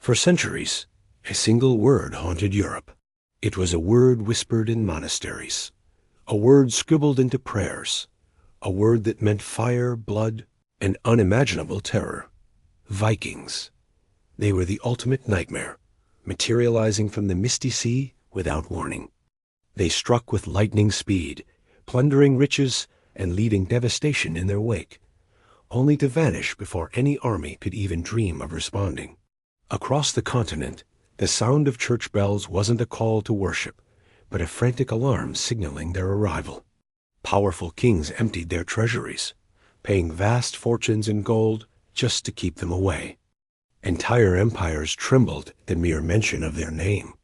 For centuries, a single word haunted Europe. It was a word whispered in monasteries, a word scribbled into prayers, a word that meant fire, blood, and unimaginable terror. Vikings. They were the ultimate nightmare, materializing from the misty sea without warning. They struck with lightning speed, plundering riches and leaving devastation in their wake, only to vanish before any army could even dream of responding. Across the continent, the sound of church bells wasn't a call to worship, but a frantic alarm signaling their arrival. Powerful kings emptied their treasuries, paying vast fortunes in gold just to keep them away. Entire empires trembled at the mere mention of their name.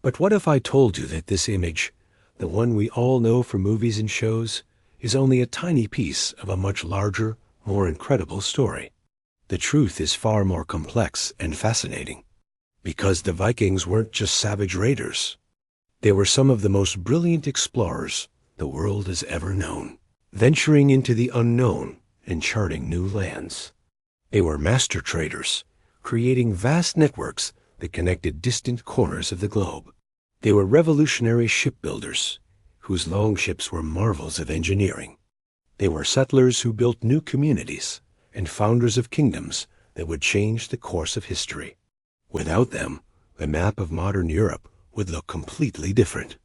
But what if I told you that this image, the one we all know from movies and shows, is only a tiny piece of a much larger, more incredible story? The truth is far more complex and fascinating. Because the Vikings weren't just savage raiders. They were some of the most brilliant explorers the world has ever known, venturing into the unknown and charting new lands. They were master traders, creating vast networks that connected distant corners of the globe. They were revolutionary shipbuilders, whose longships were marvels of engineering. They were settlers who built new communities and founders of kingdoms that would change the course of history. Without them, the map of modern Europe would look completely different.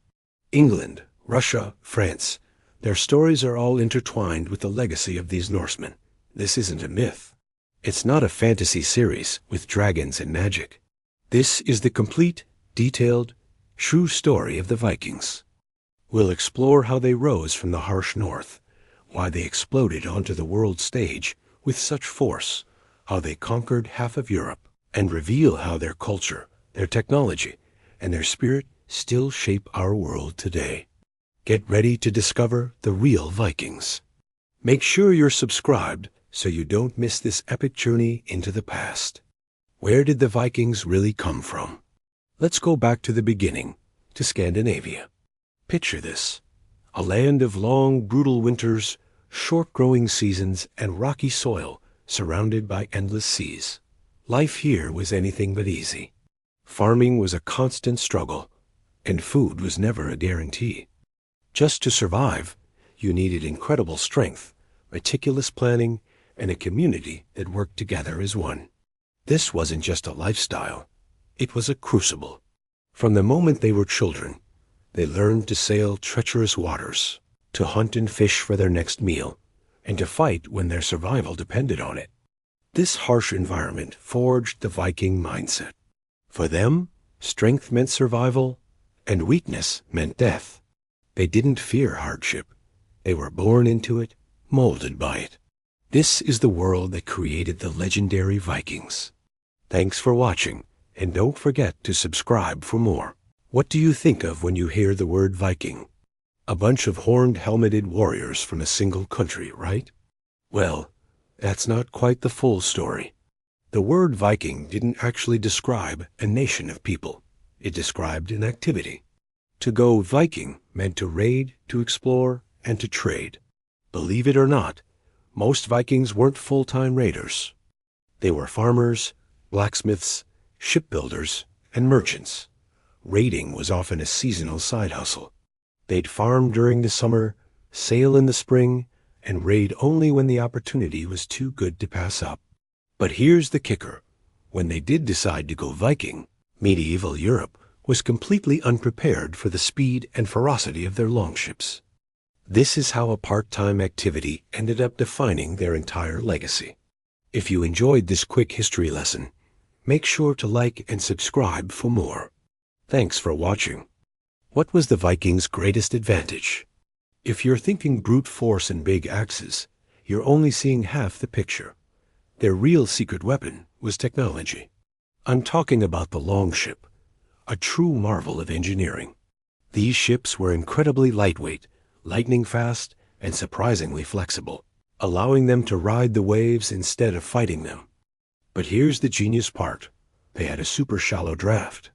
England, Russia, France, their stories are all intertwined with the legacy of these Norsemen. This isn't a myth. It's not a fantasy series with dragons and magic. This is the complete, detailed, true story of the Vikings. We'll explore how they rose from the harsh north, why they exploded onto the world stage with such force, how they conquered half of Europe, and reveal how their culture, their technology, and their spirit still shape our world today. Get ready to discover the real Vikings. Make sure you're subscribed so you don't miss this epic journey into the past. Where did the Vikings really come from? Let's go back to the beginning, to Scandinavia. Picture this: a land of long, brutal winters, short growing seasons, and rocky soil surrounded by endless seas. Life here was anything but easy. Farming was a constant struggle, and food was never a guarantee. Just to survive, you needed incredible strength, meticulous planning, and a community that worked together as one. This wasn't just a lifestyle, it was a crucible. From the moment they were children, they learned to sail treacherous waters, to hunt and fish for their next meal, and to fight when their survival depended on it. This harsh environment forged the Viking mindset. For them, strength meant survival, and weakness meant death. They didn't fear hardship. They were born into it, molded by it. This is the world that created the legendary Vikings. Thanks for watching, and don't forget to subscribe for more. What do you think of when you hear the word Viking? A bunch of horned, helmeted warriors from a single country, right? Well, that's not quite the full story. The word Viking didn't actually describe a nation of people. It described an activity. To go Viking meant to raid, to explore, and to trade. Believe it or not, most Vikings weren't full-time raiders. They were farmers, blacksmiths, shipbuilders, and merchants. Raiding was often a seasonal side hustle. They'd farm during the summer, sail in the spring, and raid only when the opportunity was too good to pass up. But here's the kicker. When they did decide to go Viking, medieval Europe was completely unprepared for the speed and ferocity of their longships. This is how a part-time activity ended up defining their entire legacy. If you enjoyed this quick history lesson, make sure to like and subscribe for more. Thanks for watching. What was the Vikings' greatest advantage? If you're thinking brute force and big axes, you're only seeing half the picture. Their real secret weapon was technology. I'm talking about the longship, a true marvel of engineering. These ships were incredibly lightweight, lightning fast, and surprisingly flexible, allowing them to ride the waves instead of fighting them. But here's the genius part. They had a super shallow draft.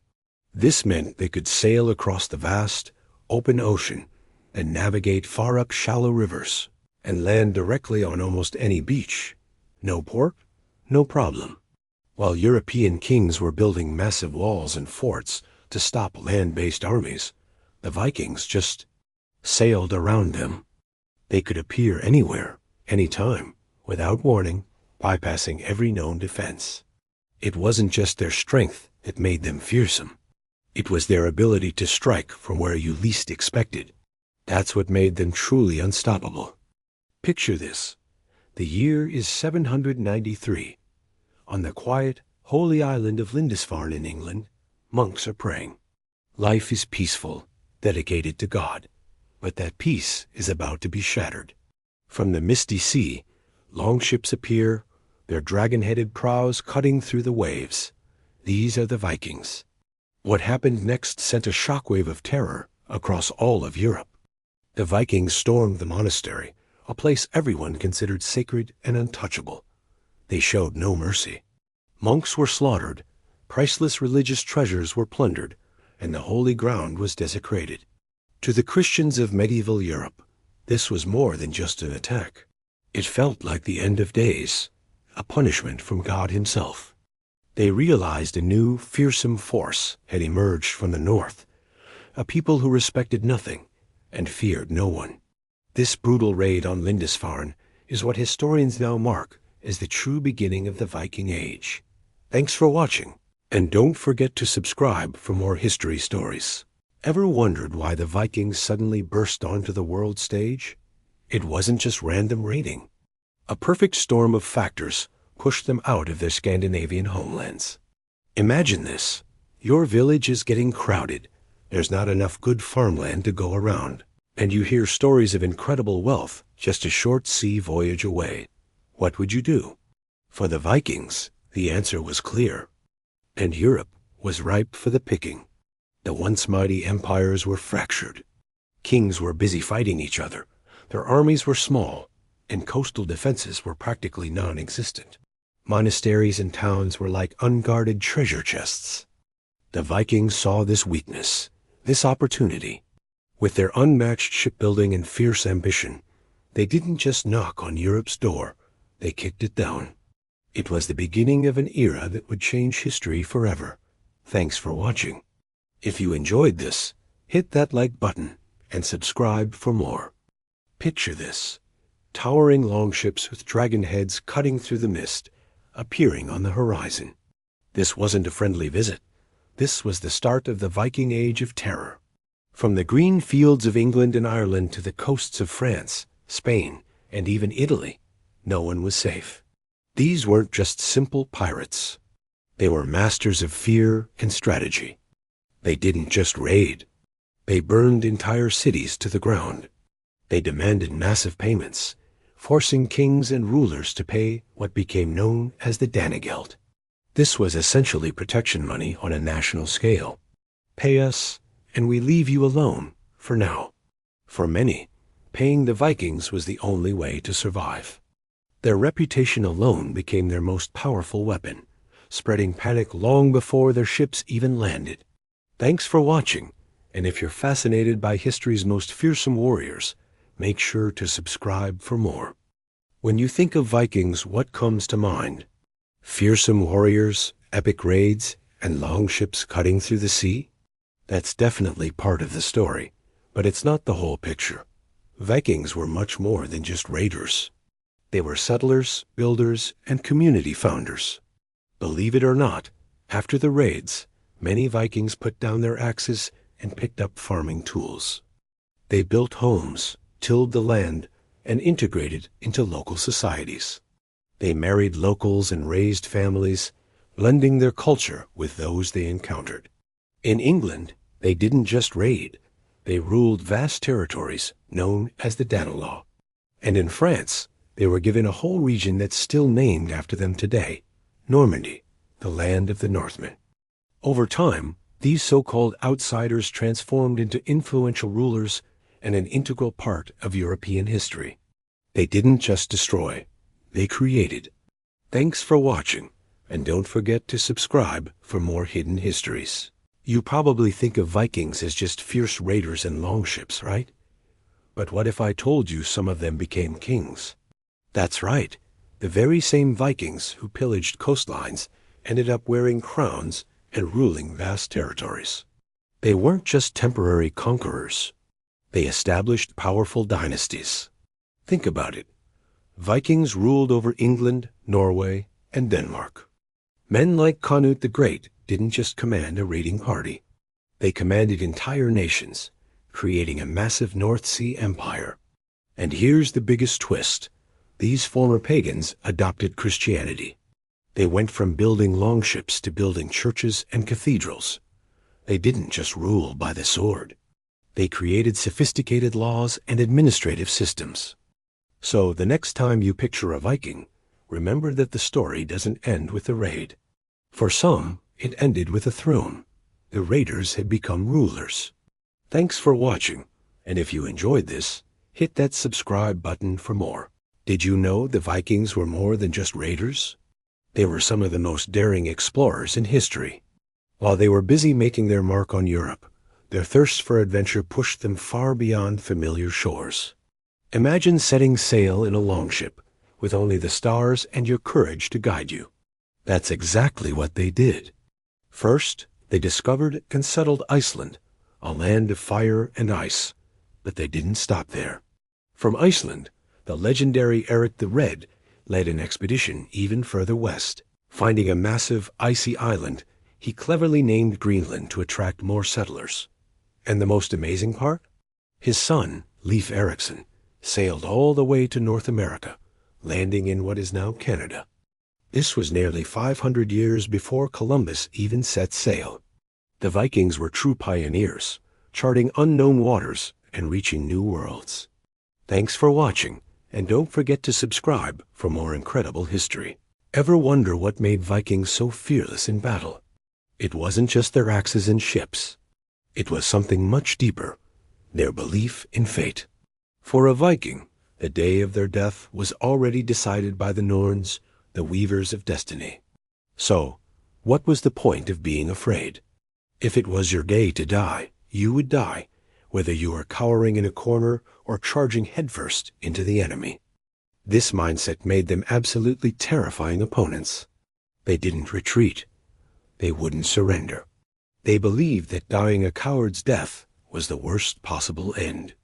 This meant they could sail across the vast, open ocean and navigate far up shallow rivers and land directly on almost any beach. No port, no problem. While European kings were building massive walls and forts to stop land-based armies, the Vikings just sailed around them. They could appear anywhere, anytime, without warning, bypassing every known defense. It wasn't just their strength that made them fearsome. It was their ability to strike from where you least expected. That's what made them truly unstoppable. Picture this. The year is 793. On the quiet, holy island of Lindisfarne in England, monks are praying. Life is peaceful, dedicated to God, but that peace is about to be shattered. From the misty sea, longships appear, their dragon-headed prows cutting through the waves. These are the Vikings. What happened next sent a shockwave of terror across all of Europe. The Vikings stormed the monastery, a place everyone considered sacred and untouchable. They showed no mercy. Monks were slaughtered, priceless religious treasures were plundered, and the holy ground was desecrated. To the Christians of medieval Europe, this was more than just an attack. It felt like the end of days, a punishment from God himself. They realized a new, fearsome force had emerged from the north, a people who respected nothing and feared no one. This brutal raid on Lindisfarne is what historians now mark as the true beginning of the Viking Age. Thanks for watching, and don't forget to subscribe for more history stories. Ever wondered why the Vikings suddenly burst onto the world stage? It wasn't just random raiding. A perfect storm of factors pushed them out of their Scandinavian homelands. Imagine this. Your village is getting crowded. There's not enough good farmland to go around, and you hear stories of incredible wealth just a short sea voyage away. What would you do? For the Vikings, the answer was clear, and Europe was ripe for the picking. The once mighty empires were fractured. Kings were busy fighting each other. Their armies were small, and coastal defenses were practically non-existent. Monasteries and towns were like unguarded treasure chests. The Vikings saw this weakness, this opportunity. With their unmatched shipbuilding and fierce ambition, they didn't just knock on Europe's door, they kicked it down. It was the beginning of an era that would change history forever. Thanks for watching. If you enjoyed this, hit that like button and subscribe for more. Picture this. Towering longships with dragon heads cutting through the mist, appearing on the horizon. This wasn't a friendly visit. This was the start of the Viking Age of terror. From the green fields of England and Ireland to the coasts of France, Spain, and even Italy, no one was safe. These weren't just simple pirates. They were masters of fear and strategy. They didn't just raid. They burned entire cities to the ground. They demanded massive payments, forcing kings and rulers to pay what became known as the Danegeld. This was essentially protection money on a national scale. Pay us, and we leave you alone, for now. For many, paying the Vikings was the only way to survive. Their reputation alone became their most powerful weapon, spreading panic long before their ships even landed. Thanks for watching, and if you're fascinated by history's most fearsome warriors, make sure to subscribe for more. When you think of Vikings, what comes to mind? Fearsome warriors, epic raids, and longships cutting through the sea? That's definitely part of the story, but it's not the whole picture. Vikings were much more than just raiders. They were settlers, builders, and community founders. Believe it or not, after the raids, many Vikings put down their axes and picked up farming tools. They built homes, tilled the land, and integrated into local societies. They married locals and raised families, blending their culture with those they encountered. In England, they didn't just raid. They ruled vast territories known as the Danelaw. And in France, they were given a whole region that's still named after them today, Normandy, the land of the Northmen. Over time, these so-called outsiders transformed into influential rulers and an integral part of European history. They didn't just destroy, they created. Thanks for watching, and don't forget to subscribe for more hidden histories. You probably think of Vikings as just fierce raiders and longships, right? But what if I told you some of them became kings? That's right, the very same Vikings who pillaged coastlines ended up wearing crowns and ruling vast territories. They weren't just temporary conquerors. They established powerful dynasties. Think about it. Vikings ruled over England, Norway, and Denmark. Men like Canute the Great didn't just command a raiding party. They commanded entire nations, creating a massive North Sea empire. And here's the biggest twist. These former pagans adopted Christianity. They went from building longships to building churches and cathedrals. They didn't just rule by the sword. They created sophisticated laws and administrative systems. So the next time you picture a Viking, remember that the story doesn't end with the raid. For some, it ended with a throne. The raiders had become rulers. Thanks for watching, and if you enjoyed this, hit that subscribe button for more. Did you know the Vikings were more than just raiders? They were some of the most daring explorers in history. While they were busy making their mark on Europe, their thirst for adventure pushed them far beyond familiar shores. Imagine setting sail in a longship with only the stars and your courage to guide you. That's exactly what they did. First, they discovered and settled Iceland, a land of fire and ice, but they didn't stop there. From Iceland, the legendary Eric the Red led an expedition even further west. Finding a massive, icy island, he cleverly named Greenland to attract more settlers. And the most amazing part? His son, Leif Erikson, sailed all the way to North America, landing in what is now Canada. This was nearly 500 years before Columbus even set sail. The Vikings were true pioneers, charting unknown waters and reaching new worlds. Thanks for watching, and don't forget to subscribe for more incredible history. Ever wonder what made Vikings so fearless in battle? It wasn't just their axes and ships. It was something much deeper, their belief in fate. For a Viking, the day of their death was already decided by the Norns, the weavers of destiny. So, what was the point of being afraid? If it was your day to die, you would die, whether you were cowering in a corner or charging headfirst into the enemy. This mindset made them absolutely terrifying opponents. They didn't retreat. They wouldn't surrender. They believed that dying a coward's death was the worst possible end.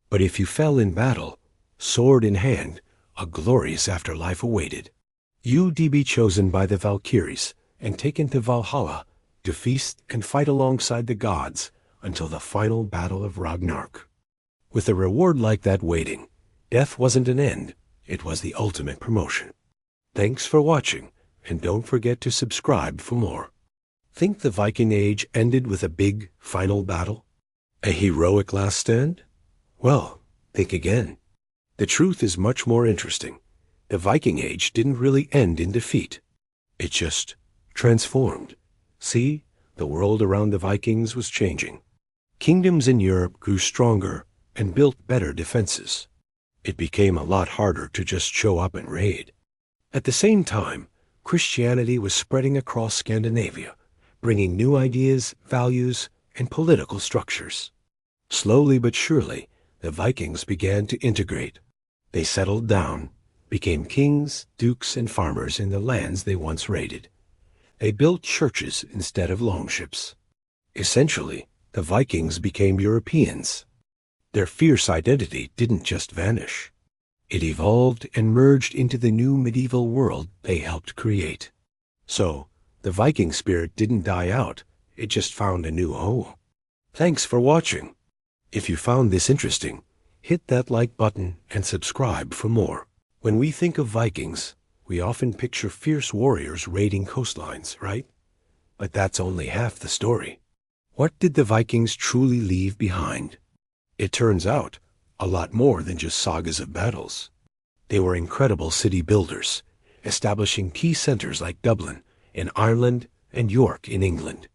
But if you fell in battle, sword in hand, a glorious afterlife awaited. You'd be chosen by the Valkyries and taken to Valhalla to feast and fight alongside the gods until the final battle of Ragnarok. With a reward like that waiting, death wasn't an end, it was the ultimate promotion. Thanks for watching, and don't forget to subscribe for more. Think the Viking Age ended with a big, final battle? A heroic last stand? Well, think again. The truth is much more interesting. The Viking Age didn't really end in defeat. It just transformed. See, the world around the Vikings was changing. Kingdoms in Europe grew stronger and built better defenses. It became a lot harder to just show up and raid. At the same time, Christianity was spreading across Scandinavia, bringing new ideas, values, and political structures. Slowly but surely, the Vikings began to integrate. They settled down, became kings, dukes, and farmers in the lands they once raided. They built churches instead of longships. Essentially, the Vikings became Europeans. Their fierce identity didn't just vanish. It evolved and merged into the new medieval world they helped create. So, the Viking spirit didn't die out, it just found a new home. Thanks for watching. If you found this interesting, hit that like button and subscribe for more. When we think of Vikings, we often picture fierce warriors raiding coastlines, right? But that's only half the story. What did the Vikings truly leave behind? It turns out, a lot more than just sagas of battles. They were incredible city builders, establishing key centers like Dublin in Ireland and York in England.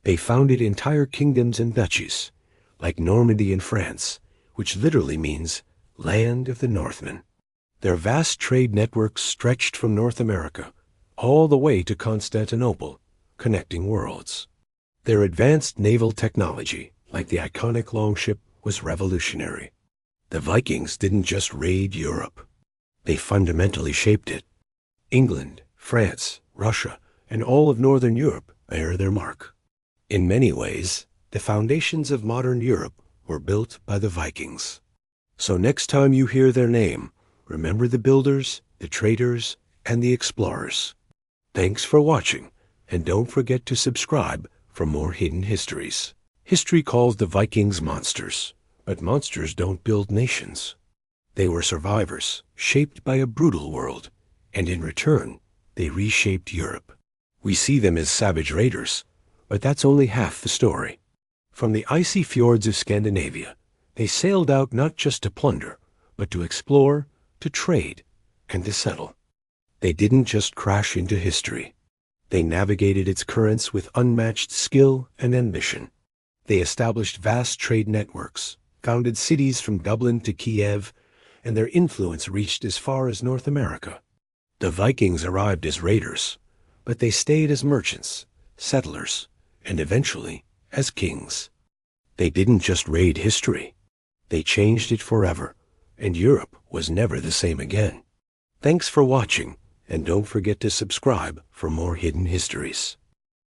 They founded entire kingdoms and duchies, like Normandy in France, which literally means land of the Northmen. Their vast trade networks stretched from North America all the way to Constantinople, connecting worlds. Their advanced naval technology, like the iconic longship, was revolutionary. The Vikings didn't just raid Europe. They fundamentally shaped it. England, France, Russia, and all of northern Europe bear their mark. In many ways, the foundations of modern Europe were built by the Vikings. So next time you hear their name, remember the builders, the traders, and the explorers. Thanks for watching, and don't forget to subscribe for more hidden histories. History calls the Vikings monsters, but monsters don't build nations. They were survivors, shaped by a brutal world, and in return, they reshaped Europe. We see them as savage raiders, but that's only half the story. From the icy fjords of Scandinavia, they sailed out not just to plunder, but to explore, to trade, and to settle. They didn't just crash into history. They navigated its currents with unmatched skill and ambition. They established vast trade networks, founded cities from Dublin to Kiev, and their influence reached as far as North America. The Vikings arrived as raiders, but they stayed as merchants, settlers, and eventually as kings. They didn't just raid history. They changed it forever, and Europe was never the same again. Thanks for watching, and don't forget to subscribe for more hidden histories.